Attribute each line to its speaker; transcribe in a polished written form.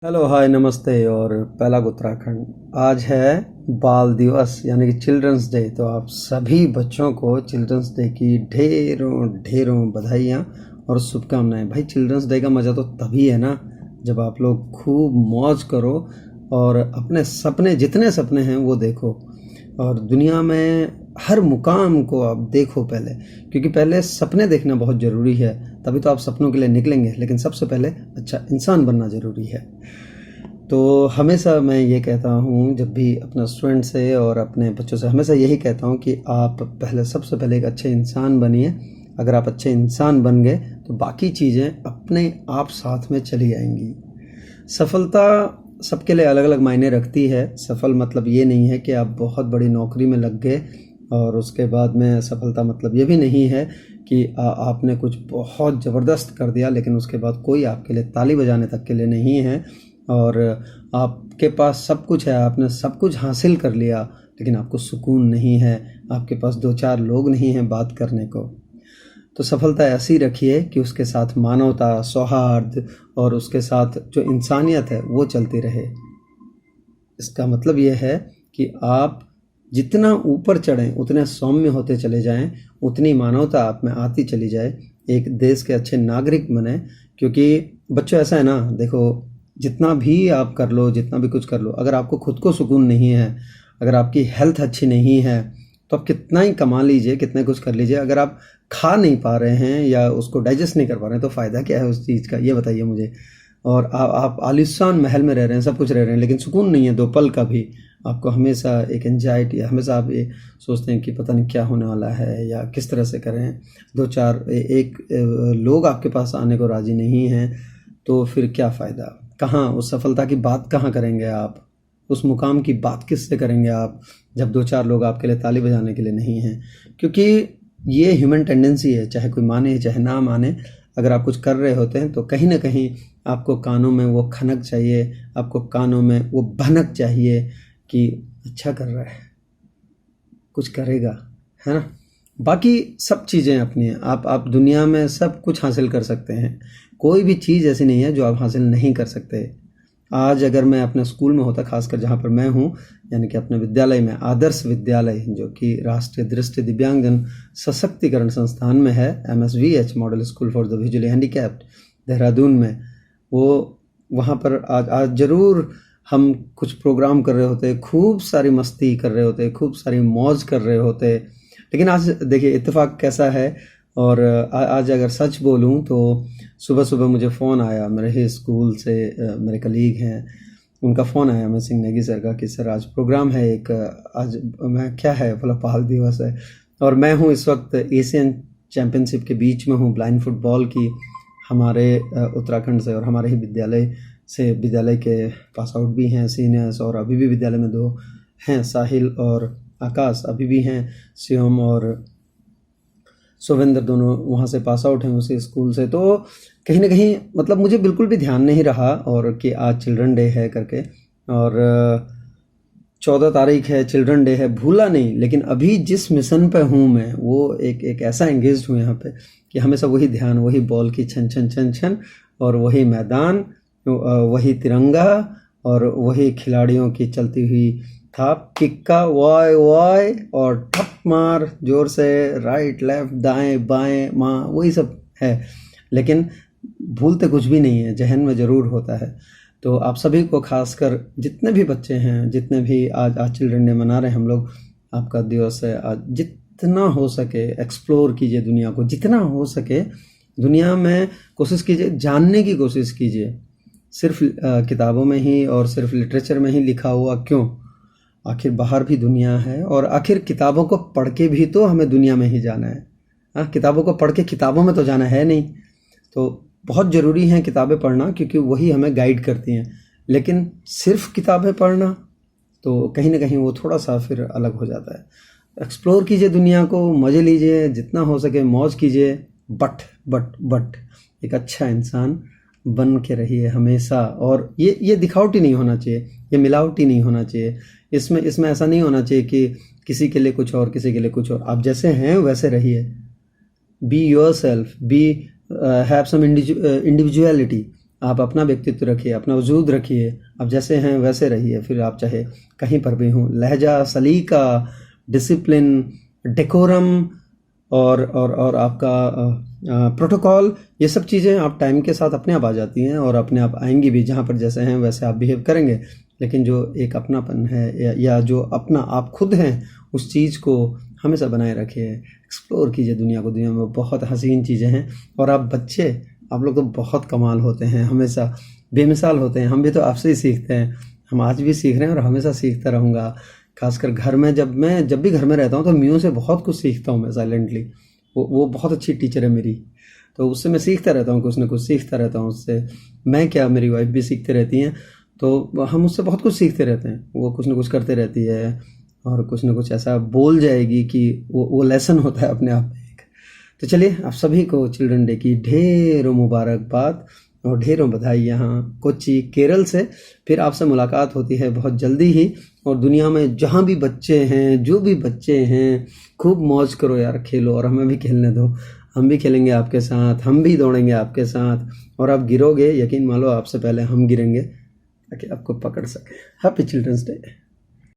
Speaker 1: Hello hi नमस्ते और पहला उत्तराखंड। आज है बाल दिवस यानी कि चिल्ड्रंस डे। तो आप सभी बच्चों को चिल्ड्रंस डे की ढेरों ढेरों बधाइयाँ और शुभकामनाएं। भाई चिल्ड्रंस डे का मज़ा तो तभी है ना जब आप लोग खूब मौज करो और अपने सपने जितने सपने हैं वो देखो और दुनिया में हर मुकाम को आप देखो पहले, क्योंकि पहले सपने देखना बहुत ज़रूरी है, तभी तो आप सपनों के लिए निकलेंगे। लेकिन सबसे पहले अच्छा इंसान बनना ज़रूरी है। तो हमेशा मैं ये कहता हूँ, जब भी अपना स्टूडेंट से और अपने बच्चों से हमेशा यही कहता हूँ कि आप पहले सबसे पहले एक अच्छे इंसान बनिए। अगर आप अच्छे इंसान बन गए तो बाकी चीज़ें अपने आप साथ में चली आएंगी। सफलता सबके लिए अलग अलग मायने रखती है। सफल मतलब ये नहीं है कि आप बहुत बड़ी नौकरी में लग गए, और उसके बाद में सफलता मतलब ये भी नहीं है कि आपने कुछ बहुत ज़बरदस्त कर दिया लेकिन उसके बाद कोई आपके लिए ताली बजाने तक के लिए नहीं है और आपके पास सब कुछ है, आपने सब कुछ हासिल कर लिया लेकिन आपको सुकून नहीं है, आपके पास दो चार लोग नहीं हैं बात करने को। तो सफलता ऐसी रखिए कि उसके साथ मानवता, सौहार्द और उसके साथ जो इंसानियत है वो चलती रहे। इसका मतलब ये है कि आप जितना ऊपर चढ़ें उतने सौम्य होते चले जाएं, उतनी मानवता आप में आती चली जाए, एक देश के अच्छे नागरिक बने। क्योंकि बच्चों ऐसा है ना, देखो जितना भी आप कर लो, जितना भी कुछ कर लो, अगर आपको खुद को सुकून नहीं है, अगर आपकी हेल्थ अच्छी नहीं है, तो आप कितना ही कमा लीजिए, कितना कुछ कर लीजिए, अगर आप खा नहीं पा रहे हैं या उसको डाइजेस्ट नहीं कर पा रहे हैं तो फ़ायदा क्या है उस चीज़ का, ये बताइए मुझे। और आप आलीशान महल में रह रहे हैं, सब कुछ रह रहे हैं, लेकिन सुकून नहीं है दो पल का भी। आपको हमेशा एक एंजाइटी, हमेशा आप ये सोचते हैं कि पता नहीं क्या होने वाला है या किस तरह से करें। दो चार एक लोग आपके पास आने को राज़ी नहीं हैं तो फिर क्या फ़ायदा। कहाँ उस सफलता की बात कहाँ करेंगे आप, उस मुकाम की बात किससे करेंगे आप, जब दो चार लोग आपके लिए ताली बजाने के लिए नहीं हैं। क्योंकि ये ह्यूमन टेंडेंसी है, चाहे कोई माने चाहे ना माने, अगर आप कुछ कर रहे होते हैं तो कहीं ना कहीं आपको कानों में वो खनक चाहिए, आपको कानों में वो भनक चाहिए कि अच्छा कर रहा है, कुछ करेगा, है ना। बाकी सब चीज़ें अपनी हैं, आप दुनिया में सब कुछ हासिल कर सकते हैं, कोई भी चीज़ ऐसी नहीं है जो आप हासिल नहीं कर सकते। आज अगर मैं अपने स्कूल में होता, खासकर जहाँ पर मैं हूँ, यानी कि अपने विद्यालय में, आदर्श विद्यालय जो कि राष्ट्रीय दृष्टि दिव्यांगजन सशक्तिकरण संस्थान में है, MSVH model school for the visually handicapped Dehradun में, वो वहाँ पर आज ज़रूर हम कुछ प्रोग्राम कर रहे होते, खूब सारी मस्ती कर रहे होते, खूब सारी मौज कर रहे होते। लेकिन आज देखिए इत्तेफाक कैसा है। और आज अगर सच बोलूं तो सुबह सुबह मुझे फ़ोन आया मेरे ही स्कूल से, मेरे कलीग हैं, उनका फ़ोन आया अमित सिंह नेगी सर का कि सर आज प्रोग्राम है एक, आज मैं क्या है, बोला बाल दिवस है। और मैं हूँ इस वक्त एशियन चैम्पियनशिप के बीच में हूँ ब्लाइंड फुटबॉल की, हमारे उत्तराखंड से और हमारे ही विद्यालय से, विद्यालय के पास आउट भी हैं सीनियर्स, और अभी भी विद्यालय में दो हैं, साहिल और आकाश अभी भी हैं, शिवम और सुवेंद्र दोनों वहाँ से पास आउट हैं उसी स्कूल से। तो कहीं ना कहीं मतलब मुझे बिल्कुल भी ध्यान नहीं रहा और कि आज चिल्ड्रन डे है करके, और 14 तारीख है, चिल्ड्रन डे है, भूला नहीं। लेकिन अभी जिस मिशन पे हूँ मैं, वो एक ऐसा एंगेज हूँ यहाँ पे कि हमेशा वही ध्यान, वही बॉल की छन छन छन छन, और वही मैदान, वही तिरंगा, और वही खिलाड़ियों की चलती हुई थाप, किक्का वाय वाय और ठप मार जोर से, राइट लेफ्ट दाएं बाएं माँ, वही सब है। लेकिन भूलते कुछ भी नहीं है, जहन में ज़रूर होता है। तो आप सभी को, खासकर जितने भी बच्चे हैं, जितने भी आज चिल्ड्रन डे मना रहे हैं हम लोग, आपका दिवस है आज, जितना हो सके एक्सप्लोर कीजिए दुनिया को, जितना हो सके दुनिया में कोशिश कीजिए, जानने की कोशिश कीजिए। सिर्फ किताबों में ही और सिर्फ लिटरेचर में ही लिखा हुआ क्यों, आखिर बाहर भी दुनिया है, और आखिर किताबों को पढ़ के भी तो हमें दुनिया में ही जाना है। हाँ, किताबों को पढ़ के किताबों में तो जाना है नहीं। तो बहुत ज़रूरी है किताबें पढ़ना, क्योंकि वही हमें गाइड करती हैं। लेकिन सिर्फ किताबें पढ़ना तो कहीं ना कहीं वो थोड़ा सा फिर अलग हो जाता है। एक्सप्लोर कीजिए दुनिया को, मज़े लीजिए, जितना हो सके मौज कीजिए, बट एक अच्छा इंसान बन के रहिए हमेशा। और ये दिखावटी नहीं होना चाहिए, ये मिलावटी नहीं होना चाहिए। इसमें ऐसा नहीं होना चाहिए कि किसी के लिए कुछ और, किसी के लिए कुछ और। आप जैसे हैं वैसे रहिए, be yourself, be have some individuality, आप अपना व्यक्तित्व रखिए, अपना वजूद रखिए, आप जैसे हैं वैसे रहिए। फिर आप चाहे कहीं पर भी हों, लहजा, सलीका, डिसिप्लिन, डेकोरम और आपका प्रोटोकॉल, ये सब चीज़ें आप टाइम के साथ अपने आप आ जाती हैं और अपने आप आएंगी भी। जहाँ पर जैसे हैं वैसे आप बिहेव करेंगे, लेकिन जो एक अपनापन है या जो अपना आप खुद हैं, उस चीज़ को हमेशा बनाए रखिए। एक्सप्लोर कीजिए दुनिया को, दुनिया में बहुत हसीन चीज़ें हैं। और आप बच्चे, आप लोग तो बहुत कमाल होते हैं, हमेशा बेमिसाल होते हैं। हम भी तो आपसे ही सीखते हैं, हम आज भी सीख रहे हैं और हमेशा सीखता रहूँगा। खासकर घर में, जब भी घर में रहता हूँ तो म्यू से बहुत कुछ सीखता हूँ मैं साइलेंटली। वो बहुत अच्छी टीचर है मेरी, तो उससे मैं सीखता रहता हूँ, कुछ ना कुछ सीखता रहता हूँ उससे। मैं क्या, मेरी वाइफ भी सीखती रहती हैं, तो हम उससे बहुत कुछ सीखते रहते हैं। वो कुछ ना कुछ करते रहती है और कुछ ना कुछ ऐसा बोल जाएगी कि वो लेसन होता है अपने आप में एक। तो चलिए, आप सभी को चिल्ड्रन डे की ढेरों मुबारकबाद और ढेरों बधाई यहाँ कोच्चि केरल से। फिर आपसे मुलाकात होती है बहुत जल्दी ही। और दुनिया में जहाँ भी बच्चे हैं, जो भी बच्चे हैं, खूब मौज करो यार, खेलो और हमें भी खेलने दो। हम भी खेलेंगे आपके साथ, हम भी दौड़ेंगे आपके साथ, और आप गिरोगे, यकीन मान लो आपसे पहले हम गिरेंगे ताकि आपको पकड़ सके। Happy children's day.